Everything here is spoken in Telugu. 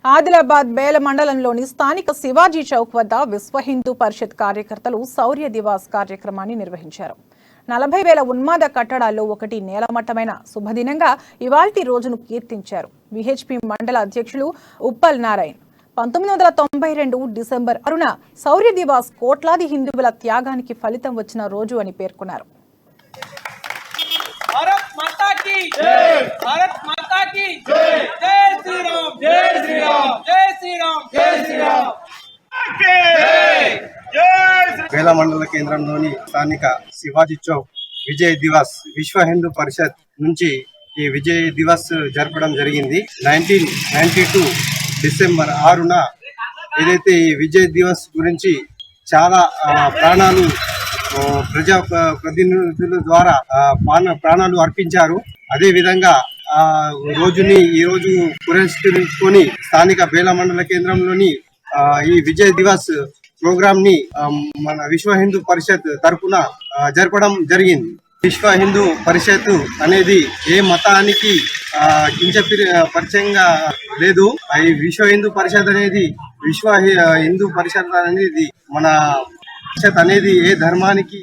ఆదిలాబాద్ బేల మండలంలోని స్థానిక శివాజీ చౌక్ వద్ద విశ్వ హిందూ పరిషత్ కార్యకర్తలు శౌర్య దివాస్ కార్యక్రమాన్ని నిర్వహించారు. 40,000 ఉన్మాద కట్టడాల్లో ఒకటి నేలమట్టమైన శుభదినంగా ఇవాల్టి రోజును కీర్తించారు. విహెచ్పి మండల అధ్యక్షులు ఉప్పల్ నారాయణ్ 1992 డిసెంబర్ 6న శౌర్య దివాస్ కోట్లాది హిందువుల త్యాగానికి ఫలితం వచ్చిన రోజు అని పేర్కొన్నారు. भारत माता की जय, भारत माता की जय, जय श्री राम, जय श्री राम, जय श्री राम, जय श्री राम. బేల మండల కేంద్రంలోని స్థానిక శివాజీ చౌక్ విజయ్ దివాస్ విశ్వ హిందూ పరిషత్ నుంచి ఈ విజయ్ దివాస్ జరపడం జరిగింది. 1992 డిసెంబర్ 6న ఏదైతే ఈ విజయ్ దివాస్ గురించి చాలా ప్రాణాలు ప్రజా ప్రతినిధుల ద్వారా ప్రాణాలు అర్పించారు. అదే విధంగా ఈ రోజు పురస్కరించుకొని స్థానిక బేల మండల కేంద్రంలోని ఈ విజయ్ దివాస్ ప్రోగ్రామ్ ని మన విశ్వ హిందూ పరిషత్ తరఫున జరపడం జరిగింది. విశ్వ హిందూ పరిషత్ అనేది ఏ మతానికి పరిచయంగా లేదు. ఈ విశ్వ హిందూ పరిషత్ అనేది విశ్వ హిందూ పరిషత్ అనేది మన పరిషత్ అనేది ఏ ధర్మానికి